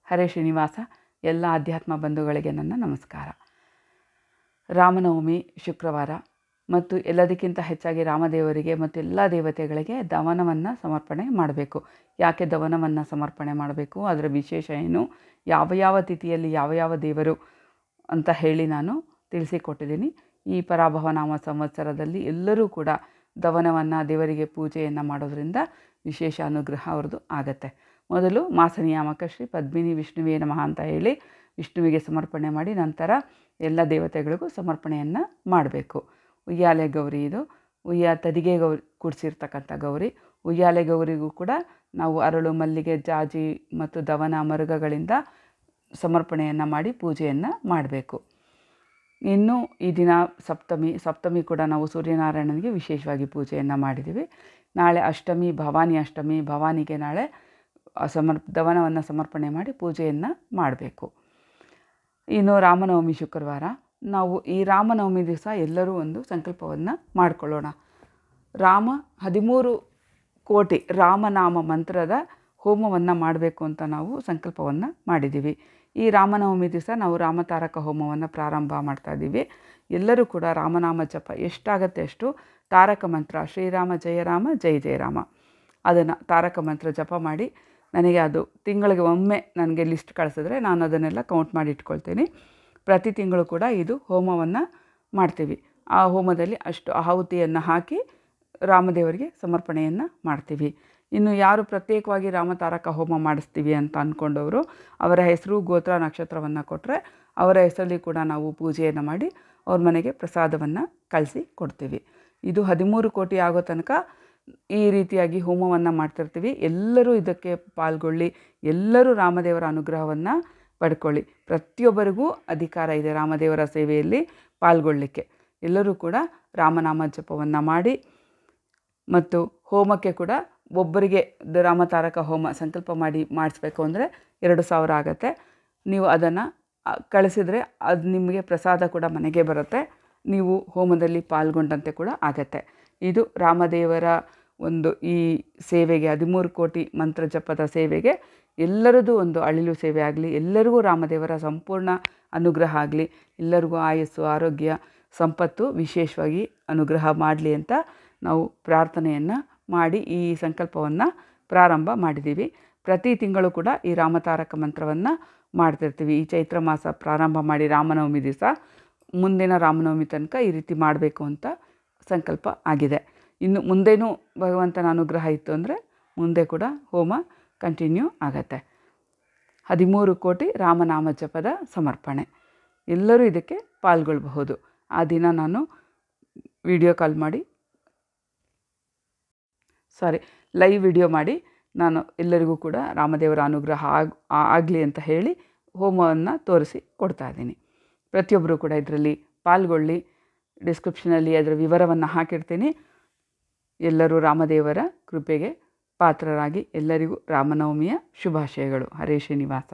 ಹರೇ ಶ್ರೀನಿವಾಸ. ಎಲ್ಲ ಅಧ್ಯಾತ್ಮ ಬಂಧುಗಳಿಗೆ ನನ್ನ ನಮಸ್ಕಾರ. ರಾಮನವಮಿ ಶುಕ್ರವಾರ ಮತ್ತು ಎಲ್ಲದಕ್ಕಿಂತ ಹೆಚ್ಚಾಗಿ ರಾಮದೇವರಿಗೆ ಮತ್ತು ಎಲ್ಲ ದೇವತೆಗಳಿಗೆ ದವನವನ್ನು ಸಮರ್ಪಣೆ ಮಾಡಬೇಕು. ಯಾಕೆ ದವನವನ್ನು ಸಮರ್ಪಣೆ ಮಾಡಬೇಕು, ಅದರ ವಿಶೇಷ ಏನು, ಯಾವ ತಿಥಿಯಲ್ಲಿ ಯಾವ ದೇವರು ಅಂತ ಹೇಳಿ ನಾನು ತಿಳಿಸಿಕೊಟ್ಟಿದ್ದೀನಿ. ಈ ಪರಾಭವ ನಾಮ ಸಂವತ್ಸರದಲ್ಲಿ ಎಲ್ಲರೂ ಕೂಡ ದವನವನ್ನು, ದೇವರಿಗೆ ಪೂಜೆಯನ್ನು ಮಾಡೋದರಿಂದ ವಿಶೇಷ ಅನುಗ್ರಹ ಅವ್ರದ್ದು ಆಗತ್ತೆ. ಮೊದಲು ಮಾಸ ನಿಯಾಮಕ ಶ್ರೀ ಪದ್ಮಿನಿ ವಿಷ್ಣುವೇ ನಮಃ ಅಂತ ಹೇಳಿ ವಿಷ್ಣುವಿಗೆ ಸಮರ್ಪಣೆ ಮಾಡಿ ನಂತರ ಎಲ್ಲ ದೇವತೆಗಳಿಗೂ ಸಮರ್ಪಣೆಯನ್ನು ಮಾಡಬೇಕು. ಉಯ್ಯಾಲೆ ಗೌರಿ ಇದು ತದಿಗೆ ಗೌರಿ ಕೂಡಿಸಿರ್ತಕ್ಕಂಥ ಗೌರಿ. ಉಯ್ಯಾಲೆ ಗೌರಿಗೂ ಕೂಡ ನಾವು ಅರಳು, ಮಲ್ಲಿಗೆ, ಜಾಜಿ ಮತ್ತು ದವನ, ಮರುಗಗಳಿಂದ ಸಮರ್ಪಣೆಯನ್ನು ಮಾಡಿ ಪೂಜೆಯನ್ನು ಮಾಡಬೇಕು. ಇನ್ನು ಈ ದಿನ ಸಪ್ತಮಿ ಕೂಡ ನಾವು ಸೂರ್ಯನಾರಾಯಣನಿಗೆ ವಿಶೇಷವಾಗಿ ಪೂಜೆಯನ್ನು ಮಾಡಿದ್ದೀವಿ. ನಾಳೆ ಅಷ್ಟಮಿ, ಭವಾನಿ ಅಷ್ಟಮಿ. ಭವಾನಿಗೆ ನಾಳೆ ದವನವನ್ನು ಸಮರ್ಪಣೆ ಮಾಡಿ ಪೂಜೆಯನ್ನು ಮಾಡಬೇಕು. ಇನ್ನು ರಾಮನವಮಿ ಶುಕ್ರವಾರ. ನಾವು ಈ ರಾಮನವಮಿ ದಿವಸ ಎಲ್ಲರೂ ಒಂದು ಸಂಕಲ್ಪವನ್ನು ಮಾಡಿಕೊಳ್ಳೋಣ. 13 ಕೋಟಿ ರಾಮನಾಮ ಮಂತ್ರದ ಹೋಮವನ್ನು ಮಾಡಬೇಕು ಅಂತ ನಾವು ಸಂಕಲ್ಪವನ್ನು ಮಾಡಿದ್ದೀವಿ. ಈ ರಾಮನವಮಿ ದಿವಸ ನಾವು ರಾಮತಾರಕ ಹೋಮವನ್ನು ಪ್ರಾರಂಭ ಮಾಡ್ತಾಯಿದ್ದೀವಿ. ಎಲ್ಲರೂ ಕೂಡ ರಾಮನಾಮ ಜಪ ಎಷ್ಟಾಗತ್ತೆ ಅಷ್ಟು ತಾರಕ ಮಂತ್ರ, ಶ್ರೀರಾಮ ಜಯ ರಾಮ ಜಯ ಜಯ ರಾಮ, ಅದನ್ನು ತಾರಕ ಮಂತ್ರ ಜಪ ಮಾಡಿ ನನಗೆ ಅದು ತಿಂಗಳಿಗೆ ಒಮ್ಮೆ ನನಗೆ ಲಿಸ್ಟ್ ಕಳಿಸಿದ್ರೆ ನಾನು ಅದನ್ನೆಲ್ಲ ಕೌಂಟ್ ಮಾಡಿ ಇಟ್ಕೊಳ್ತೀನಿ. ಪ್ರತಿ ತಿಂಗಳು ಕೂಡ ಇದು ಹೋಮವನ್ನು ಮಾಡ್ತೀವಿ. ಆ ಹೋಮದಲ್ಲಿ ಅಷ್ಟು ಆಹುತಿಯನ್ನು ಹಾಕಿ ರಾಮದೇವರಿಗೆ ಸಮರ್ಪಣೆಯನ್ನು ಮಾಡ್ತೀವಿ. ಇನ್ನು ಯಾರು ಪ್ರತ್ಯೇಕವಾಗಿ ರಾಮತಾರಕ ಹೋಮ ಮಾಡಿಸ್ತೀವಿ ಅಂತ ಅಂದ್ಕೊಂಡವರು ಅವರ ಹೆಸರು, ಗೋತ್ರ, ನಕ್ಷತ್ರವನ್ನು ಕೊಟ್ಟರೆ ಅವರ ಹೆಸರಲ್ಲಿ ಕೂಡ ನಾವು ಪೂಜೆಯನ್ನು ಮಾಡಿ ಅವ್ರ ಮನೆಗೆ ಪ್ರಸಾದವನ್ನು ಕಳಿಸಿ ಕೊಡ್ತೀವಿ. ಇದು 13 ಕೋಟಿ ಆಗೋ ತನಕ ಈ ರೀತಿಯಾಗಿ ಹೋಮವನ್ನು ಮಾಡ್ತಿರ್ತೀವಿ. ಎಲ್ಲರೂ ಇದಕ್ಕೆ ಪಾಲ್ಗೊಳ್ಳಿ, ಎಲ್ಲರೂ ರಾಮದೇವರ ಅನುಗ್ರಹವನ್ನು ಪಡ್ಕೊಳ್ಳಿ. ಪ್ರತಿಯೊಬ್ಬರಿಗೂ ಅಧಿಕಾರ ಇದೆ ರಾಮದೇವರ ಸೇವೆಯಲ್ಲಿ ಪಾಲ್ಗೊಳ್ಳಲಿಕ್ಕೆ. ಎಲ್ಲರೂ ಕೂಡ ರಾಮನಾಮ ಜಪವನ್ನು ಮಾಡಿ ಮತ್ತು ಹೋಮಕ್ಕೆ ಕೂಡ ಒಬ್ಬರಿಗೆ ರಾಮತಾರಕ ಹೋಮ ಸಂಕಲ್ಪ ಮಾಡಿಸ್ಬೇಕು ಅಂದರೆ 2,000 ಆಗುತ್ತೆ. ನೀವು ಅದನ್ನು ಕಳಿಸಿದರೆ ಅದು ನಿಮಗೆ ಪ್ರಸಾದ ಕೂಡ ಮನೆಗೆ ಬರುತ್ತೆ. ನೀವು ಹೋಮದಲ್ಲಿ ಪಾಲ್ಗೊಂಡಂತೆ ಕೂಡ ಆಗತ್ತೆ. ಇದು ರಾಮದೇವರ ಒಂದು ಈ ಸೇವೆಗೆ 13 ಕೋಟಿ ಮಂತ್ರ ಜಪದ ಸೇವೆಗೆ ಎಲ್ಲರದ್ದು ಒಂದು ಅಳಿಲು ಸೇವೆ ಆಗಲಿ, ಎಲ್ಲರಿಗೂ ರಾಮದೇವರ ಸಂಪೂರ್ಣ ಅನುಗ್ರಹ ಆಗಲಿ, ಎಲ್ಲರಿಗೂ ಆಯಸ್ಸು, ಆರೋಗ್ಯ, ಸಂಪತ್ತು ವಿಶೇಷವಾಗಿ ಅನುಗ್ರಹ ಮಾಡಲಿ ಅಂತ ನಾವು ಪ್ರಾರ್ಥನೆಯನ್ನು ಮಾಡಿ ಈ ಸಂಕಲ್ಪವನ್ನು ಪ್ರಾರಂಭ ಮಾಡಿದ್ದೀವಿ. ಪ್ರತಿ ತಿಂಗಳು ಕೂಡ ಈ ರಾಮತಾರಕ ಮಂತ್ರವನ್ನು ಮಾಡ್ತಿರ್ತೀವಿ. ಈ ಚೈತ್ರ ಮಾಸ ಪ್ರಾರಂಭ ಮಾಡಿ ರಾಮನವಮಿ ದಿವಸ ಮುಂದಿನ ರಾಮನವಮಿ ತನಕ ಈ ರೀತಿ ಮಾಡಬೇಕು ಅಂತ ಸಂಕಲ್ಪ ಆಗಿದೆ. ಇನ್ನು ಮುಂದೇನೂ ಭಗವಂತನ ಅನುಗ್ರಹ ಇತ್ತು ಅಂದರೆ ಮುಂದೆ ಕೂಡ ಹೋಮ ಕಂಟಿನ್ಯೂ ಆಗತ್ತೆ. 13 ಕೋಟಿ ರಾಮನಾಮ ಜಪದ ಸಮರ್ಪಣೆ. ಎಲ್ಲರೂ ಇದಕ್ಕೆ ಪಾಲ್ಗೊಳ್ಳಬಹುದು. ಆ ದಿನ ನಾನು ಲೈವ್ ವಿಡಿಯೋ ಮಾಡಿ ನಾನು ಎಲ್ಲರಿಗೂ ಕೂಡ ರಾಮದೇವರ ಅನುಗ್ರಹ ಆಗಲಿ ಅಂತ ಹೇಳಿ ಹೋಮವನ್ನು ತೋರಿಸಿ ಕೊಡ್ತಾ ಇದ್ದೀನಿ. ಪ್ರತಿಯೊಬ್ಬರು ಕೂಡ ಇದರಲ್ಲಿ ಪಾಲ್ಗೊಳ್ಳಿ. ಡಿಸ್ಕ್ರಿಪ್ಷನಲ್ಲಿ ಅದರ ವಿವರವನ್ನು ಹಾಕಿರ್ತೀನಿ. ಎಲ್ಲರೂ ರಾಮದೇವರ ಕೃಪೆಗೆ ಪಾತ್ರರಾಗಿ ಎಲ್ಲರಿಗೂ ರಾಮನವಮಿಯ ಶುಭಾಶಯಗಳು. ಹರೇ ಶ್ರೀನಿವಾಸ.